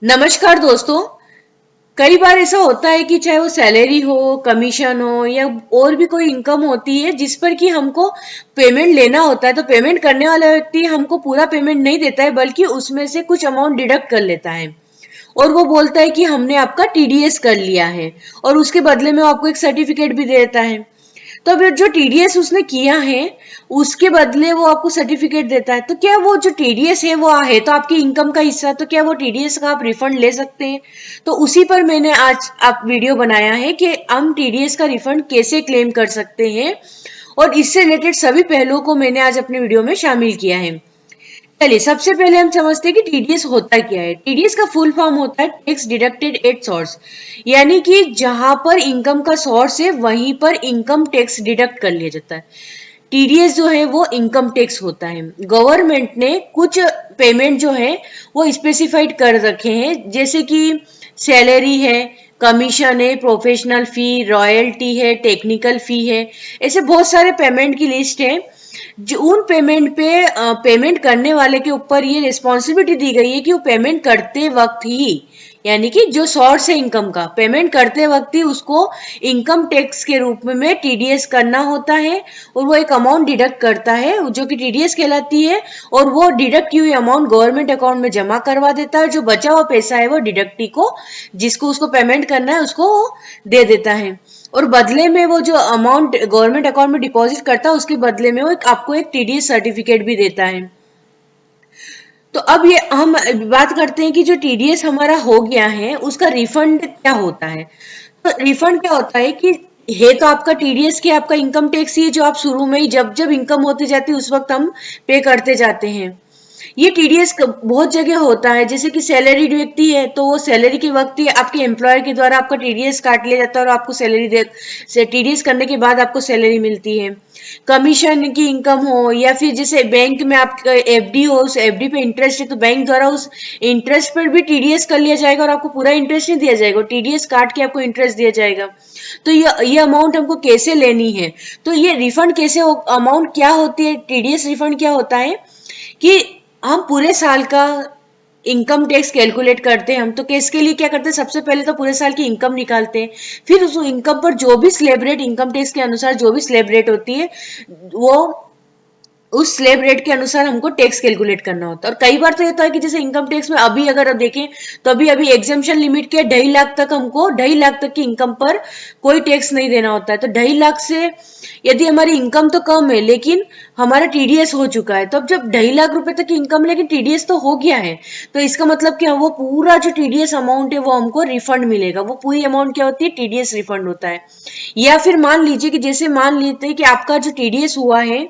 नमस्कार दोस्तों। कई बार ऐसा होता है कि चाहे वो सैलरी हो, कमीशन हो या और भी कोई इनकम होती है जिस पर कि हमको पेमेंट लेना होता है, तो पेमेंट करने वाला व्यक्ति हमको पूरा पेमेंट नहीं देता है बल्कि उसमें से कुछ अमाउंट डिडक्ट कर लेता है और वो बोलता है कि हमने आपका टीडीएस कर लिया है और उसके बदले में वो आपको एक सर्टिफिकेट भी दे देता है। तो फिर जो टीडीएस उसने किया है उसके बदले वो आपको सर्टिफिकेट देता है, तो क्या वो जो टीडीएस है वो है तो आपकी इनकम का हिस्सा, तो क्या वो टीडीएस का आप रिफंड ले सकते हैं? तो उसी पर मैंने आज आप वीडियो बनाया है कि हम टीडीएस का रिफंड कैसे क्लेम कर सकते हैं और इससे रिलेटेड सभी पहलुओं को मैंने आज अपने वीडियो में शामिल किया है। चलिए सबसे पहले हम समझते हैं कि टीडीएस होता क्या है। टीडीएस का फुल फॉर्म होता है टैक्स डिडक्टेड एट सोर्स, यानी कि जहां पर इनकम का सोर्स है वहीं पर इनकम टैक्स डिडक्ट कर लिया जाता है। टीडीएस जो है वो इनकम टैक्स होता है। गवर्नमेंट ने कुछ पेमेंट जो है वो स्पेसिफाइड कर रखे हैं, जैसे कि सैलरी है, कमीशन है, प्रोफेशनल फी, रॉयल्टी है, टेक्निकल फी है। ऐसे बहुत सारे पेमेंट की लिस्ट है जो उन पेमेंट पे पेमेंट करने वाले के ऊपर ये रिस्पॉन्सिबिलिटी दी गई है कि वो पेमेंट करते वक्त ही, यानी कि जो सोर्स है इनकम का, पेमेंट करते वक्त ही उसको इनकम टैक्स के रूप में टीडीएस करना होता है और वो एक अमाउंट डिडक्ट करता है जो कि टीडीएस कहलाती है और वो डिडक्ट की हुई अमाउंट गवर्नमेंट अकाउंट में जमा करवा देता है। जो बचा हुआ पैसा है वो डिडक्टी को, जिसको उसको पेमेंट करना है, उसको दे देता है और बदले में वो जो अमाउंट गवर्नमेंट अकाउंट में डिपॉजिट करता है उसके बदले में वो आपको एक टीडीएस सर्टिफिकेट भी देता है। तो अब ये हम बात करते हैं कि जो टीडीएस हमारा हो गया है उसका रिफंड क्या होता है। तो रिफंड क्या होता है कि है तो आपका टीडीएस के आपका इनकम टैक्स ही जो आप शुरू में ही जब जब इनकम होती जाती है उस वक्त हम पे करते जाते हैं। ये टीडीएस बहुत जगह होता है, जैसे कि सैलरीड व्यक्ति है तो वो सैलरी के वक्त ही आपके एम्प्लॉयर के द्वारा आपका टीडीएस काट लिया जाता है और आपको सैलरी दे, टीडीएस करने के बाद आपको सैलरी मिलती है। कमीशन की इनकम हो या फिर जैसे बैंक में आपका एफडी हो, उस एफडी पे इंटरेस्ट है तो बैंक द्वारा उस इंटरेस्ट पर भी टीडीएस कर लिया जाएगा और आपको पूरा इंटरेस्ट नहीं दिया जाएगा, टीडीएस काट के आपको इंटरेस्ट दिया जाएगा। तो ये अमाउंट हमको कैसे लेनी है, तो ये रिफंड कैसे अमाउंट क्या होती है, टीडीएस रिफंड क्या होता है कि हम पूरे साल का इनकम टैक्स कैलकुलेट करते हैं। हम तो केस के लिए क्या करते हैं, सबसे पहले तो पूरे साल की इनकम निकालते हैं, फिर उस इनकम पर जो भी स्लैब रेट, इनकम टैक्स के अनुसार जो भी स्लैब रेट होती है वो उस स्लैब रेट के अनुसार हमको टैक्स कैलकुलेट करना होता है। और कई बार तो ये होता है कि जैसे इनकम टैक्स में अभी अगर आप देखें तो अभी एग्जेम्पशन लिमिट के 2.5 लाख तक हमको 2.5 लाख तक की इनकम पर कोई टैक्स नहीं देना होता है। तो 2.5 लाख से यदि हमारी इनकम तो कम है लेकिन हमारा टीडीएस हो चुका है, तो अब जब 2.5 लाख रुपए तक की इनकम लेकिन टीडीएस तो हो गया है, तो इसका मतलब क्या, वो पूरा जो टीडीएस अमाउंट है वो हमको रिफंड मिलेगा। वो पूरी अमाउंट क्या होती है, टीडीएस रिफंड होता है। या फिर मान लीजिए कि जैसे मान लेते हैं कि आपका जो टीडीएस हुआ है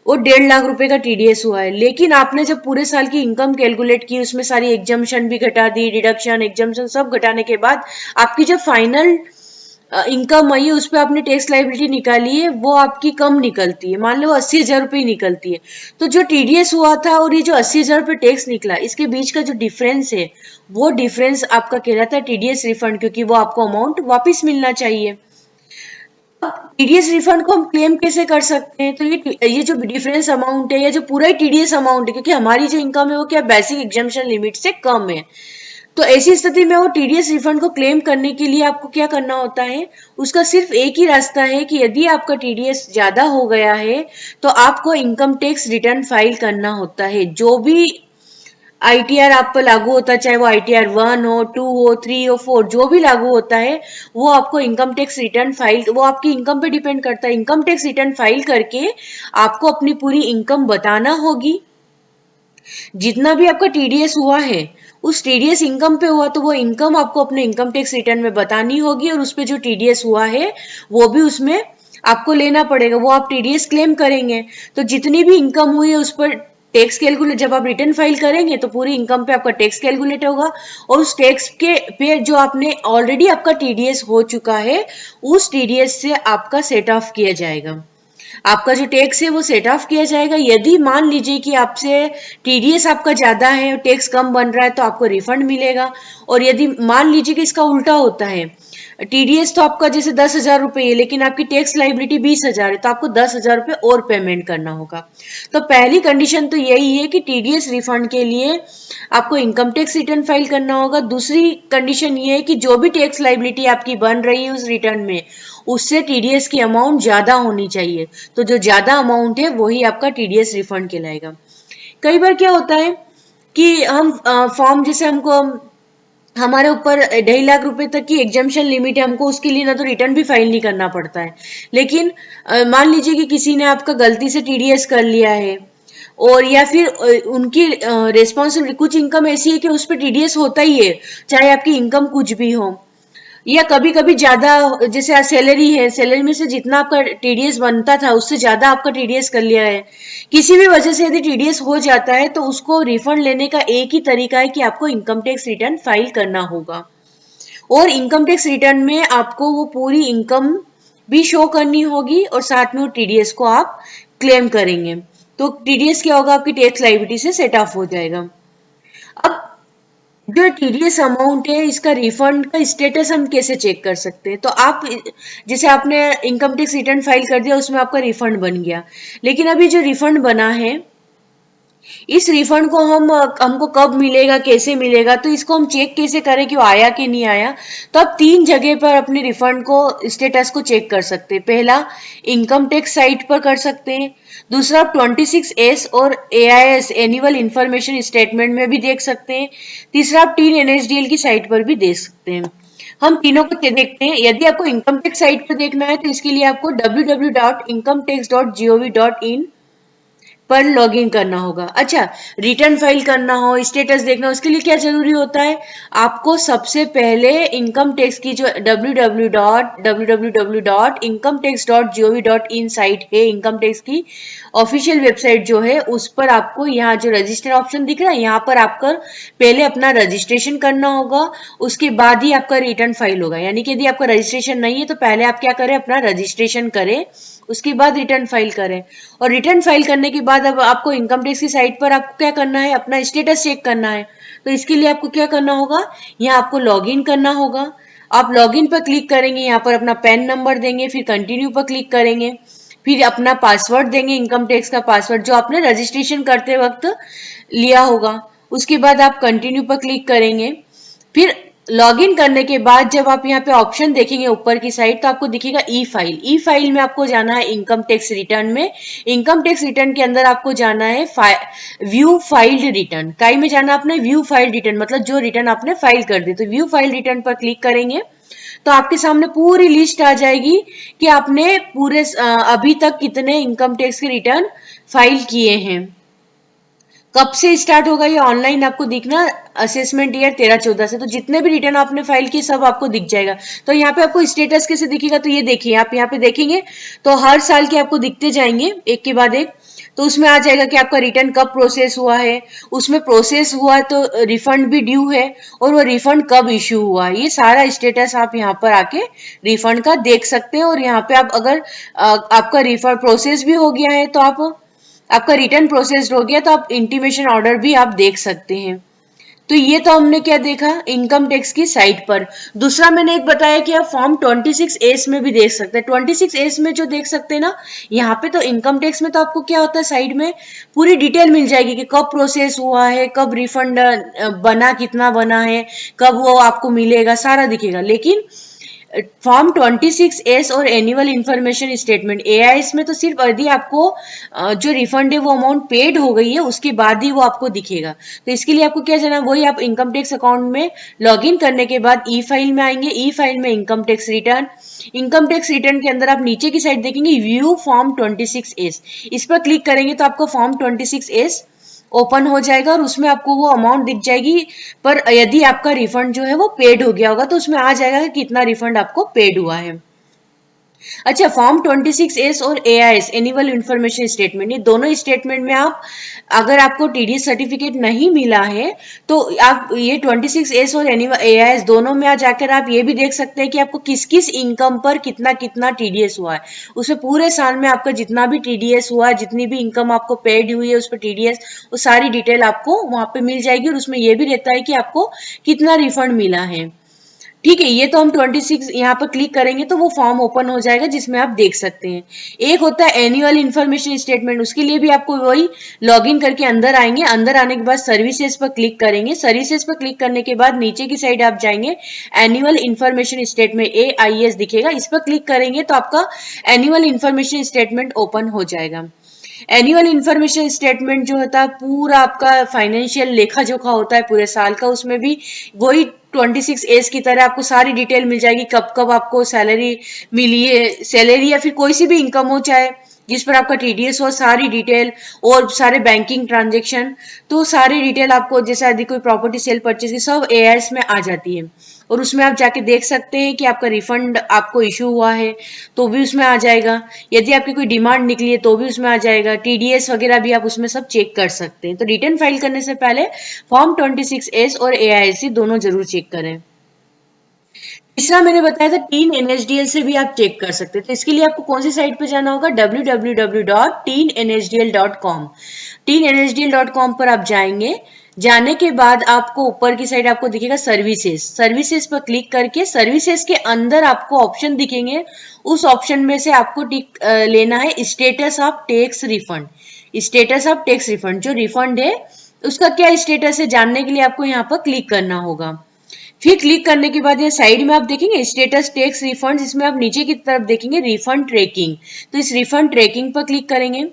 वो 1.5 लाख रुपए का टीडीएस हुआ है, लेकिन आपने जब पूरे साल की इनकम कैलकुलेट की, उसमें सारी एग्जम्पशन भी घटा दी, डिडक्शन एग्जम्पशन सब घटाने के बाद आपकी जब फाइनल इनकम आई है उस पर आपने टैक्स लाइबिलिटी निकाली है, वो आपकी कम निकलती है। मान लो 80,000 रुपये निकलती है, तो जो टीडीएस हुआ था और ये जो 80,000 रुपये टैक्स निकला, इसके बीच का जो डिफरेंस है वो डिफरेंस आपका कहलाता है टीडीएस रिफंड, क्योंकि वो आपको अमाउंट वापिस मिलना चाहिए। टीडीएस रिफंड को हम क्लेम कैसे कर सकते हैं, तो ये जो डिफरेंस अमाउंट है या जो पूरा टीडीएस अमाउंट है, क्योंकि हमारी जो इनकम है वो क्या बेसिक एग्जम्पशन लिमिट से कम है, तो ऐसी स्थिति में वो टीडीएस रिफंड को क्लेम करने के लिए आपको क्या करना होता है, उसका सिर्फ एक ही रास्ता है कि यदि आपका टीडीएस ज्यादा हो गया है तो आपको इनकम टैक्स रिटर्न फाइल करना होता है। जो भी आईटीआर आप पर लागू होता है, चाहे वो आईटीआर 1 हो, 2 हो, 3 हो, 4, जो भी लागू होता है वो आपको इनकम टैक्स रिटर्न फाइल, वो आपकी इनकम पे डिपेंड करता है। इनकम टैक्स रिटर्न फाइल करके आपको अपनी पूरी इनकम बताना होगी। जितना भी आपका टीडीएस हुआ है उस टीडीएस इनकम पे हुआ तो वो इनकम आपको अपने इनकम टैक्स रिटर्न में बतानी होगी और उस पे जो टीडीएस हुआ है वो भी उसमें आपको लेना पड़ेगा, वो आप टीडीएस क्लेम करेंगे। तो जितनी भी इनकम हुई है उस पर टैक्स कैलकुलेट, जब आप रिटर्न फाइल करेंगे तो पूरी इनकम पे आपका टैक्स कैलकुलेट होगा और उस टैक्स के पे जो आपने ऑलरेडी आपका टीडीएस हो चुका है उस टीडीएस से आपका सेट ऑफ किया जाएगा। आपका जो टैक्स है वो सेट ऑफ किया जाएगा। यदि मान लीजिए कि आपसे टीडीएस आपका ज्यादा है और टैक्स कम बन रहा है तो आपको रिफंड मिलेगा। और यदि मान लीजिए कि इसका उल्टा होता है, टीडीएस तो आपका जैसे 10,000 रुपए है लेकिन आपकी टैक्स लाइबिलिटी 20,000 है, तो आपको 10,000 रुपए और पेमेंट करना होगा। तो पहली कंडीशन तो यही है कि टीडीएस रिफंड के लिए आपको इनकम टैक्स रिटर्न फाइल करना होगा। दूसरी कंडीशन ये है कि जो भी टैक्स लाइबिलिटी आपकी बन रही है उस रिटर्न में, उससे टीडीएस की अमाउंट ज्यादा होनी चाहिए। तो जो ज्यादा अमाउंट है वही आपका टीडीएस रिफंड कहलाएगा। कई बार क्या होता है कि हम फॉर्म जैसे हमको हमारे ऊपर 2.5 लाख रुपए तक की एग्जाम्शन लिमिट है, हमको उसके लिए ना तो रिटर्न भी फाइल नहीं करना पड़ता है। लेकिन मान लीजिए कि किसी ने आपका गलती से टीडीएस कर लिया है, और या फिर उनकी रेस्पॉन्सिबिलिटी, कुछ इनकम ऐसी है कि उस पर टीडीएस होता ही है चाहे आपकी इनकम कुछ भी हो, या कभी कभी ज्यादा, जैसे सैलरी है, सैलरी में से जितना आपका टीडीएस बनता था उससे ज्यादा आपका टीडीएस कर लिया है। किसी भी वजह से यदि टीडीएस हो जाता है तो उसको रिफंड लेने का एक ही तरीका है कि आपको इनकम टैक्स रिटर्न फाइल करना होगा। और इनकम टैक्स रिटर्न में आपको वो पूरी इनकम भी शो करनी होगी और साथ में वो टीडीएस को आप क्लेम करेंगे। तो टीडीएस क्या होगा, आपकी टैक्स लायबिलिटी से सेट ऑफ हो जाएगा। अब जो टीडीएस अमाउंट है इसका रिफंड का स्टेटस हम कैसे चेक कर सकते हैं? तो आप जैसे आपने इनकम टैक्स रिटर्न फाइल कर दिया, उसमें आपका रिफंड बन गया, लेकिन अभी जो रिफंड बना है इस रिफंड को हमको कब मिलेगा, कैसे मिलेगा, तो इसको हम चेक कैसे करें कि वो आया कि नहीं आया? तो आप 3 जगह पर अपने रिफंड को स्टेटस को चेक कर सकते हैं। पहला, इनकम टैक्स साइट पर कर सकते हैं। दूसरा, आप 26S और AIS एनुअल इंफॉर्मेशन स्टेटमेंट में भी देख सकते हैं। तीसरा, आप टीन NSDL की साइट पर भी देख सकते हैं। हम तीनों को देखते हैं। यदि आपको इनकम टैक्स साइट पर देखना है तो इसके लिए आपको www.incometax.gov.in पर लॉगिन करना होगा। अच्छा, रिटर्न फाइल करना हो, स्टेटस देखना हो, उसके लिए क्या जरूरी होता है? आपको सबसे पहले इनकम टैक्स की जो www.incometax.gov.in साइट है, इनकम टैक्स की ऑफिशियल वेबसाइट जो है, उस पर आपको यहाँ जो रजिस्टर ऑप्शन दिख रहा है यहाँ पर आपको पहले अपना रजिस्ट्रेशन करना होगा, उसके बाद ही आपका रिटर्न फाइल होगा। यानी कि यदि आपका रजिस्ट्रेशन नहीं है तो पहले आप क्या करें, अपना रजिस्ट्रेशन करें, उसके बाद रिटर्न फाइल करें। और रिटर्न फाइल करने के बाद अब आपको इनकम टैक्स की साइट पर आपको क्या करना है, अपना स्टेटस चेक करना है। तो इसके लिए आपको क्या करना होगा, यहाँ आपको लॉगिन करना होगा। आप लॉगिन पर क्लिक करेंगे, यहाँ पर अपना पैन नंबर देंगे, फिर कंटिन्यू पर क्लिक करेंगे, फिर अपना पासवर्ड देंगे, इनकम टैक्स का पासवर्ड जो आपने रजिस्ट्रेशन करते वक्त लिया होगा। उसके बाद आप कंटिन्यू पर क्लिक करेंगे। फिर लॉगिन करने के बाद जब आप यहाँ पे ऑप्शन देखेंगे ऊपर की साइड तो आपको दिखेगा ई फाइल। ई फाइल में आपको जाना है इनकम टैक्स रिटर्न में। इनकम टैक्स रिटर्न के अंदर आपको जाना है व्यू फाइल्ड रिटर्न। काई में जाना आपने व्यू फाइल्ड रिटर्न, मतलब जो रिटर्न आपने फाइल कर दी। तो व्यू फाइल रिटर्न पर क्लिक करेंगे तो आपके सामने पूरी लिस्ट आ जाएगी कि आपने पूरे अभी तक कितने इनकम टैक्स के रिटर्न फाइल किए हैं। कब से स्टार्ट होगा ये ऑनलाइन आपको दिखना, असेसमेंट ईयर 13-14 से। तो जितने भी रिटर्न आपने फाइल किए सब आपको दिख जाएगा। तो यहाँ पे आपको स्टेटस कैसे दिखेगा, तो ये देखिए आप यहाँ पे देखेंगे तो हर साल के आपको दिखते जाएंगे एक के बाद एक। तो उसमें आ जाएगा कि आपका रिटर्न कब प्रोसेस हुआ है, उसमें प्रोसेस हुआ तो रिफंड भी ड्यू है, और वो रिफंड कब इश्यू हुआ है, ये सारा स्टेटस आप यहाँ पर आके रिफंड का देख सकते हैं। और यहाँ पे आप अगर आपका रिफंड प्रोसेस भी हो गया है तो आपका रिटर्न प्रोसेस्ड हो गया तो आप इंटीमेशन ऑर्डर भी आप देख सकते हैं। तो ये तो हमने क्या देखा इनकम टैक्स की साइट पर। दूसरा मैंने एक बताया कि आप फॉर्म 26S में भी देख सकते हैं। 26S में जो देख सकते हैं ना, यहाँ पे तो इनकम टैक्स में तो आपको क्या होता है, साइड में पूरी डिटेल मिल जाएगी कि कब प्रोसेस हुआ है, कब रिफंड बना, कितना बना है, कब वो आपको मिलेगा, सारा दिखेगा। लेकिन फॉर्म 26S और एनुअल इंफॉर्मेशन स्टेटमेंट AIS में तो सिर्फ यदि आपको जो रिफंड है वो अमाउंट पेड हो गई है उसके बाद ही वो आपको दिखेगा। तो इसके लिए आपको क्या जाना, वही आप इनकम टैक्स अकाउंट में लॉगिन करने के बाद ई फाइल में आएंगे। ई फाइल में income tax return, income tax return के अंदर आप नीचे की साइड देखेंगे व्यू फॉर्म 26S, इस पर क्लिक करेंगे तो आपको फॉर्म 26S ओपन हो जाएगा और उसमें आपको वो अमाउंट दिख जाएगी। पर यदि आपका रिफंड जो है वो पेड हो गया होगा तो उसमें आ जाएगा कि कितना रिफंड आपको पेड हुआ है। अच्छा, फॉर्म 26S और AIS एनुअल इंफॉर्मेशन स्टेटमेंट, ये दोनों स्टेटमेंट में आप, अगर आपको टीडीएस सर्टिफिकेट नहीं मिला है तो आप ये 26S और AIS दोनों में आ जाकर आप ये भी देख सकते हैं कि आपको किस किस इनकम पर कितना कितना टीडीएस हुआ है। उसमें पूरे साल में आपका जितना भी टीडीएस हुआ है, जितनी भी इनकम आपको पेड हुई है उस पर टीडीएस, वो सारी डिटेल आपको वहां पे मिल जाएगी। और उसमें ये भी रहता है कि आपको कितना रिफंड मिला है। ठीक है, ये तो हम 26 यहाँ पर क्लिक करेंगे तो वो फॉर्म ओपन हो जाएगा जिसमें आप देख सकते हैं। एक होता है एनुअल इंफॉर्मेशन स्टेटमेंट, उसके लिए भी आपको वही लॉगिन करके अंदर आएंगे। अंदर आने के बाद सर्विसेज पर क्लिक करेंगे। सर्विसेज पर क्लिक करने के बाद नीचे की साइड आप जाएंगे, एनुअल इंफॉर्मेशन स्टेटमेंट AIS दिखेगा, इस पर क्लिक करेंगे तो आपका एनुअल इंफॉर्मेशन स्टेटमेंट ओपन हो जाएगा। एनुअल इंफॉर्मेशन स्टेटमेंट जो होता है पूरा आपका फाइनेंशियल लेखा जोखा होता है पूरे साल का, उसमें भी वही 26S की तरह आपको सारी डिटेल मिल जाएगी, कब कब आपको सैलरी मिली है, सैलरी या फिर कोई सी भी इनकम हो, चाहे जिस पर आपका टीडीएस हो, सारी डिटेल और सारे बैंकिंग ट्रांजेक्शन, तो सारी डिटेल आपको, जैसे यदि कोई प्रॉपर्टी सेल परचेज की, सब AIS में आ जाती है। और उसमें आप जाके देख सकते हैं कि आपका रिफंड आपको इशू हुआ है तो भी उसमें आ जाएगा, यदि आपकी कोई डिमांड निकली है तो भी उसमें आ जाएगा, टीडीएस वगैरह भी आप उसमें सब चेक कर सकते हैं। तो रिटर्न फाइल करने से पहले फॉर्म 26S और AIC दोनों जरूर चेक करें। तीसरा मैंने बताया था टीन NSDL से भी आप चेक कर सकते हैं। तो इसके लिए आपको कौन सी साइट पे जाना होगा, www.teennsdl.com। teennsdl.com पर आप जाएंगे। जाने के बाद आपको ऊपर की साइड आपको दिखेगा सर्विसेज, सर्विसेज पर क्लिक करके सर्विसेज के अंदर आपको ऑप्शन दिखेंगे। उस ऑप्शन में से आपको टिक लेना है status of tax refund. Status of tax refund, जो रिफंड है उसका क्या स्टेटस है जानने के लिए आपको यहाँ पर क्लिक करना होगा। फिर क्लिक करने के बाद ये साइड में आप देखेंगे स्टेटस टैक्स रिफंड, इसमें आप नीचे की तरफ देखेंगे रिफंड ट्रैकिंग, तो इस रिफंड ट्रैकिंग पर क्लिक करेंगे।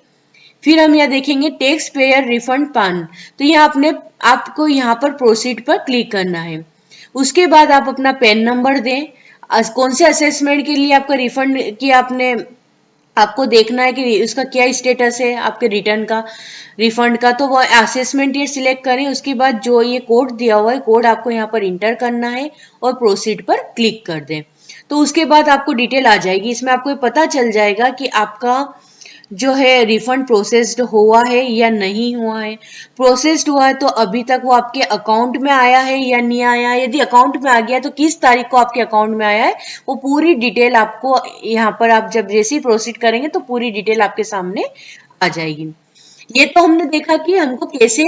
फिर हम यहाँ देखेंगे टैक्स पेयर रिफंड पान, तो यहाँ आपको यहाँ पर प्रोसीड पर क्लिक करना है। उसके बाद आप अपना पैन नंबर दें, कौन से असेसमेंट के लिए आपका रिफंड किया आपने, आपको देखना है कि उसका क्या स्टेटस है आपके रिटर्न का, रिफंड का, तो वो असेसमेंट ये सिलेक्ट करें। उसके बाद जो ये कोड दिया हुआ है, कोड आपको यहाँ पर इंटर करना है और प्रोसीड पर क्लिक कर दें। तो उसके बाद आपको डिटेल आ जाएगी, इसमें आपको पता चल जाएगा कि आपका जो है रिफंड प्रोसेस्ड हुआ है या नहीं हुआ है। प्रोसेस्ड हुआ है तो अभी तक वो आपके अकाउंट में आया है या नहीं आया है, यदि अकाउंट में आ गया तो किस तारीख को आपके अकाउंट में आया है, वो पूरी डिटेल आपको यहाँ पर, आप जब जैसे ही प्रोसीड करेंगे तो पूरी डिटेल आपके सामने आ जाएगी। ये तो हमने देखा कि हमको कैसे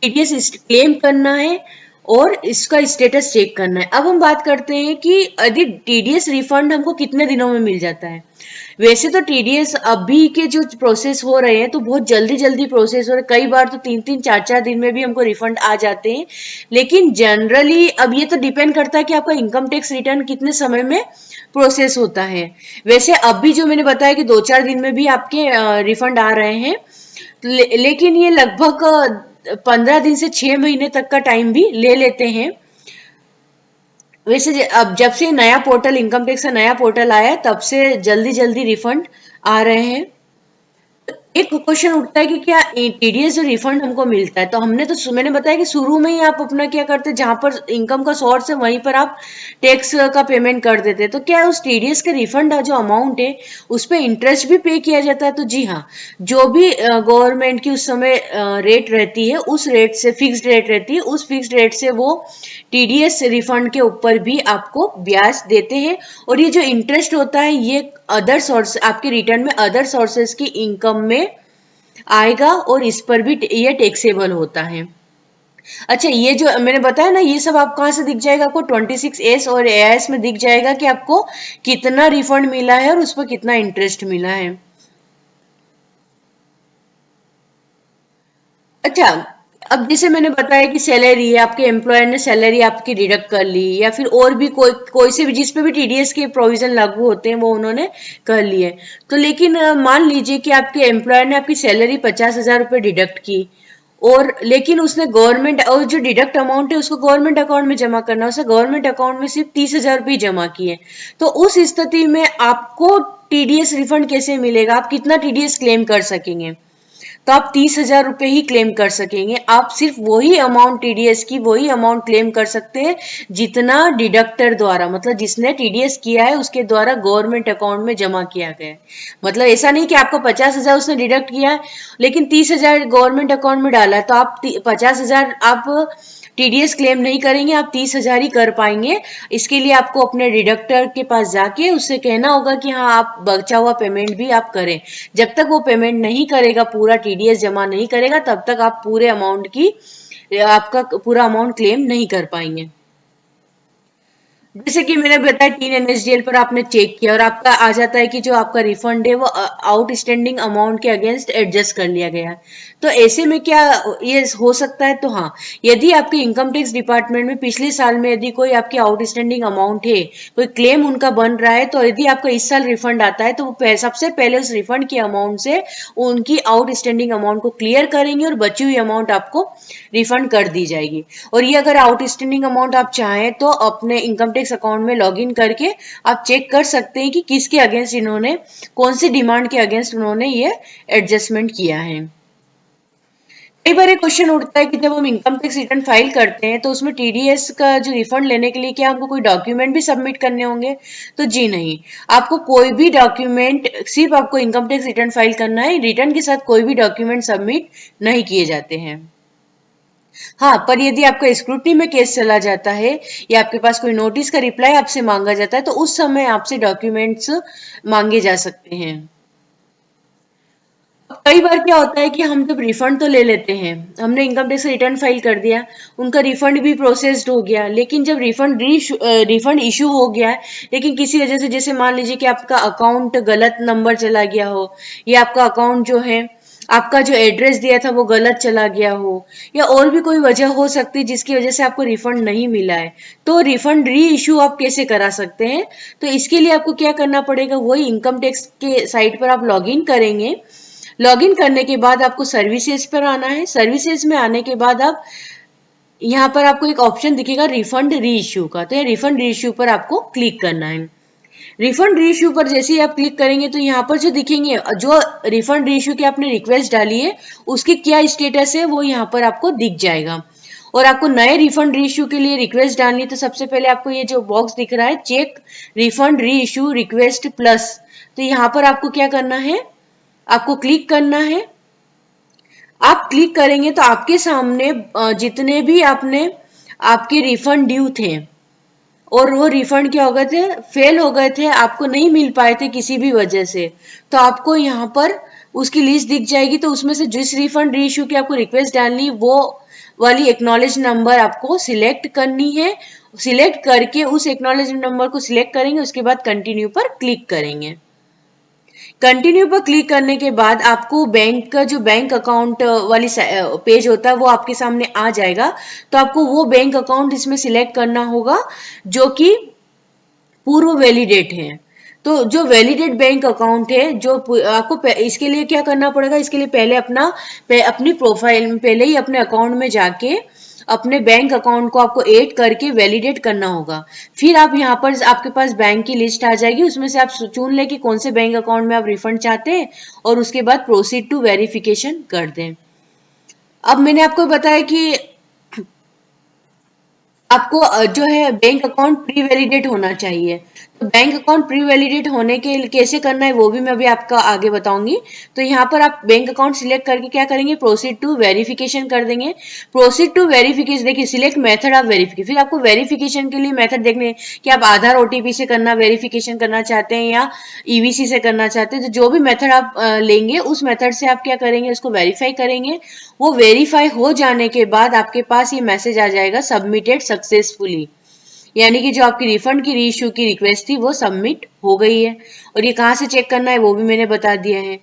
टीडीएस क्लेम करना है और इसका स्टेटस चेक करना है। अब हम बात करते हैं कि यदि टीडीएस रिफंड हमको कितने दिनों में मिल जाता है। वैसे तो टीडीएस अभी के जो प्रोसेस हो रहे हैं तो बहुत जल्दी जल्दी प्रोसेस हो रहे हैं, कई बार तो 3-3 4-4 दिन में भी हमको रिफंड आ जाते हैं। लेकिन जनरली अब ये तो डिपेंड करता है कि आपका इनकम टैक्स रिटर्न कितने समय में प्रोसेस होता है। वैसे अभी जो मैंने बताया कि 2-4 दिन में भी आपके रिफंड आ रहे हैं, लेकिन ये लगभग 15 दिन से 6 महीने तक का टाइम भी ले लेते हैं। वैसे अब जब से नया पोर्टल, इनकम टैक्स का नया पोर्टल आया है, तब से जल्दी जल्दी रिफंड आ रहे हैं। एक क्वेश्चन उठता है कि क्या टीडीएस जो रिफंड हमको मिलता है, तो मैंने बताया कि शुरू में ही आप अपना क्या करते हैं, जहां पर इनकम का सोर्स है वहीं पर आप टैक्स का पेमेंट कर देते हैं। तो क्या उस टीडीएस के रिफंड जो अमाउंट है उस पर इंटरेस्ट भी पे किया जाता है? तो जी हाँ, जो भी गवर्नमेंट की उस समय रेट रहती है, उस रेट से, फिक्स्ड रेट रहती है, उस फिक्स्ड रेट से वो टीडीएस रिफंड के ऊपर भी आपको ब्याज देते हैं। और ये जो इंटरेस्ट होता है ये अदर सोर्स, आपके रिटर्न में अदर सोर्सेस की इनकम में आएगा और इस पर भी ये टैक्सेबल होता है। अच्छा, ये जो मैंने बताया ना, ये सब आप कहाँ से दिख जाएगा आपको, 26S और AIS में दिख जाएगा कि आपको कितना रिफंड मिला है और उस पर कितना इंटरेस्ट मिला है। अच्छा, अब जैसे मैंने बताया कि सैलरी है, आपके एम्प्लॉयर ने सैलरी आपकी डिडक्ट कर ली, या फिर और भी कोई से भी जिस पे भी टीडीएस के प्रोविजन लागू होते हैं वो उन्होंने कर लिए। तो लेकिन मान लीजिए कि आपके एम्प्लॉयर ने आपकी सैलरी 50,000 रुपये डिडक्ट की, और लेकिन उसने गवर्नमेंट, और जो डिडक्ट अमाउंट है उसको गवर्नमेंट अकाउंट में जमा करना है, उसने गवर्नमेंट अकाउंट में सिर्फ 30,000 रुपये जमा किए। तो उस स्थिति में आपको टीडीएस रिफंड कैसे मिलेगा, आप कितना टीडीएस क्लेम कर सकेंगे? तो आप 30,000 रुपए ही क्लेम कर सकेंगे। आप सिर्फ वही अमाउंट टीडीएस की वही अमाउंट क्लेम कर सकते हैं जितना डिडक्टर द्वारा, मतलब जिसने टीडीएस किया है उसके द्वारा गवर्नमेंट अकाउंट में जमा किया गया है। मतलब ऐसा नहीं कि आपका 50,000 उसने डिडक्ट किया है लेकिन 30,000 गवर्नमेंट अकाउंट में डाला है तो आप 50,000 आप टीडीएस क्लेम नहीं करेंगे, आप 30,000 ही कर पाएंगे। इसके लिए आपको अपने डिडक्टर के पास जाके उससे कहना होगा कि हाँ आप बचा हुआ पेमेंट भी आप करें। जब तक वो पेमेंट नहीं करेगा, पूरा टीडीएस जमा नहीं करेगा, तब तक आप पूरे अमाउंट की आपका पूरा अमाउंट क्लेम नहीं कर पाएंगे। जैसे कि मैंने बताया 3 एनएसडीएल पर आपने चेक किया और आपका आ जाता है कि जो आपका रिफंड है वो आउटस्टैंडिंग अमाउंट के अगेंस्ट एडजस्ट कर लिया गया है। तो ऐसे में क्या ये हो सकता है? तो हाँ, यदि आपके इनकम टैक्स डिपार्टमेंट में पिछले साल में यदि कोई आपकी आउटस्टैंडिंग अमाउंट है, कोई क्लेम उनका बन रहा है, तो यदि आपका इस साल रिफंड आता है तो वो सबसे पहले उस रिफंड की अमाउंट से उनकी आउटस्टैंडिंग अमाउंट को क्लियर करेंगे और बची हुई अमाउंट आपको रिफंड कर दी जाएगी। और ये अगर आउटस्टैंडिंग अमाउंट आप चाहें तो अपने इनकम टैक्स अकाउंट में लॉगिन करके आप चेक कर सकते हैं कि किसके अगेंस्ट इन्होंने, कौन सी डिमांड के अगेंस्ट उन्होंने ये एडजस्टमेंट किया है। कई बार एक क्वेश्चन उठता है कि जब हम इनकम टैक्स रिटर्न फाइल करते हैं तो उसमें टीडीएस का जो रिफंड लेने के लिए क्या हमको कोई डॉक्यूमेंट भी सबमिट करने होंगे? तो जी नहीं, आपको कोई भी डॉक्यूमेंट, सिर्फ आपको इनकम टैक्स रिटर्न फाइल करना है, रिटर्न के साथ कोई भी डॉक्यूमेंट सबमिट नहीं किए जाते हैं। हाँ, पर यदि आपका स्क्रूटनी में केस चला जाता है या आपके पास कोई नोटिस का रिप्लाई आपसे मांगा जाता है तो उस समय आपसे डॉक्यूमेंट्स मांगे जा सकते हैं। कई बार क्या होता है कि हम जब रिफंड तो ले लेते हैं, हमने इनकम टैक्स रिटर्न फाइल कर दिया, उनका रिफंड भी प्रोसेस्ड हो गया, लेकिन जब रिफंड इशू हो गया है, लेकिन किसी वजह से, जैसे मान लीजिए कि आपका अकाउंट गलत नंबर चला गया हो, या आपका अकाउंट जो है, आपका जो एड्रेस दिया था वो गलत चला गया हो, या और भी कोई वजह हो सकती है जिसकी वजह से आपको रिफंड नहीं मिला है, तो रिफंड री इशू आप कैसे करा सकते हैं? तो इसके लिए आपको क्या करना पड़ेगा, वही इनकम टैक्स के साइट पर आप लॉग इन करेंगे। लॉगिन करने के बाद आपको सर्विसेज पर आना है। सर्विसेज में आने के बाद आप यहाँ पर आपको एक ऑप्शन दिखेगा रिफंड री इश्यू का, तो ये रिफंड री इश्यू पर आपको क्लिक करना है। रिफंड री इश्यू पर जैसे ही आप क्लिक करेंगे तो यहाँ पर जो दिखेंगे, जो रिफंड री इश्यू की आपने रिक्वेस्ट डाली है उसकी क्या स्टेटस है वो यहाँ पर आपको दिख जाएगा। और आपको नए रिफंड री इश्यू के लिए रिक्वेस्ट डालनी है तो सबसे पहले आपको ये जो बॉक्स दिख रहा है, चेक रिफंड री इश्यू रिक्वेस्ट प्लस, तो यहाँ पर आपको क्या करना है, आपको क्लिक करना है। आप क्लिक करेंगे तो आपके सामने जितने भी आपने आपके रिफंड ड्यू थे और वो रिफंड क्या हो गए थे, फेल हो गए थे, आपको नहीं मिल पाए थे किसी भी वजह से, तो आपको यहाँ पर उसकी लिस्ट दिख जाएगी। तो उसमें से जिस रिफंड रीइश्यू की आपको रिक्वेस्ट डालनी वो वाली एक्नॉलेज नंबर आपको सिलेक्ट करनी है। सिलेक्ट करके उस एक्नॉलेज नंबर को सिलेक्ट करेंगे, उसके बाद कंटिन्यू पर क्लिक करेंगे। कंटिन्यू पर क्लिक करने के बाद आपको बैंक का जो बैंक अकाउंट वाली पेज होता है वो आपके सामने आ जाएगा। तो आपको वो बैंक अकाउंट इसमें सिलेक्ट करना होगा जो कि पूर्व वैलिडेट है। तो जो वैलिडेट बैंक अकाउंट है, जो आपको इसके लिए क्या करना पड़ेगा, इसके लिए पहले अपनी प्रोफाइल, पहले ही अपने अकाउंट में जाके अपने बैंक अकाउंट को आपको ऐड करके वैलिडेट करना होगा। फिर आप यहाँ पर आपके पास बैंक की लिस्ट आ जाएगी, उसमें से आप चुन लें कि कौन से बैंक अकाउंट में आप रिफंड चाहते हैं और उसके बाद प्रोसीड टू वेरिफिकेशन कर दें। अब मैंने आपको बताया कि आपको जो है बैंक अकाउंट प्री वैलिडेट होना चाहिए। तो बैंक अकाउंट प्री वैलिडेट होने के कैसे करना है वो भी मैं अभी आपका आगे बताऊंगी। तो यहाँ पर आप बैंक अकाउंट सिलेक्ट करके क्या करेंगे, प्रोसीड टू वेरिफिकेशन कर देंगे। प्रोसीड टू वेरिफिकेशन, देखिए सिलेक्ट मेथड ऑफ वेरिफिकेशन, फिर आपको वेरिफिकेशन के लिए मेथड देखने कि आप आधार ओटीपी से करना वेरिफिकेशन करना चाहते हैं या ईवीसी से करना चाहते हैं। तो जो भी मेथड आप लेंगे उस मेथड से आप क्या करेंगे, उसको वेरीफाई करेंगे। वो वेरीफाई हो जाने के बाद आपके पास ये मैसेज आ जाएगा, सबमिटेड सक्सेसफुली, यानी कि जो आपकी रिफंड की रीइश्यू की रिक्वेस्ट थी वो सबमिट हो गई है। और ये कहाँ से चेक करना है वो भी मैंने बता दिया है।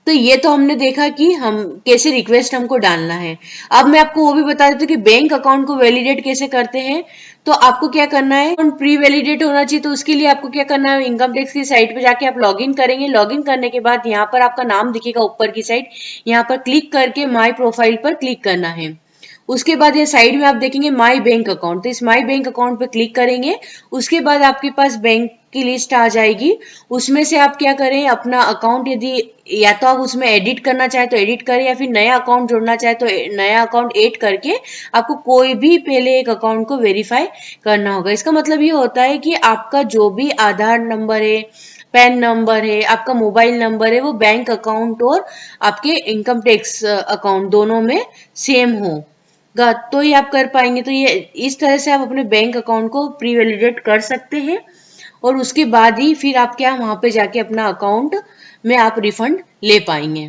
तो ये तो हमने देखा कि हम कैसे रिक्वेस्ट हमको डालना है। अब मैं आपको वो भी बता देती हूँ कि बैंक अकाउंट को वैलिडेट कैसे करते हैं। तो आपको क्या करना है, प्री वैलिडेट होना चाहिए, तो उसके लिए आपको क्या करना है, इनकम टैक्स की साइट पे जाके आप लॉगिन करेंगे। लॉगिन करने के बाद यहाँ पर आपका नाम दिखेगा ऊपर की साइड, यहाँ पर क्लिक करके माई प्रोफाइल पर क्लिक करना है। उसके बाद ये साइड में आप देखेंगे माई बैंक अकाउंट, तो इस माई बैंक अकाउंट पे क्लिक करेंगे। उसके बाद आपके पास बैंक की लिस्ट आ जाएगी। उसमें से आप क्या करें, अपना अकाउंट यदि या तो आप उसमें एडिट करना चाहे तो एडिट करें, या फिर नया अकाउंट जोड़ना चाहे तो नया अकाउंट ऐड करके आपको कोई भी पहले एक अकाउंट को वेरीफाई करना होगा। इसका मतलब ये होता है कि आपका जो भी आधार नंबर है, पैन नंबर है, आपका मोबाइल नंबर है, वो बैंक अकाउंट और आपके इनकम टैक्स अकाउंट दोनों में सेम होगा, तो ये आप कर पाएंगे। तो ये इस तरह से आप अपने बैंक अकाउंट को प्री वैलिडेट कर सकते हैं, और उसके बाद ही फिर आप क्या वहां पे जाके अपना अकाउंट में आप रिफंड ले पाएंगे।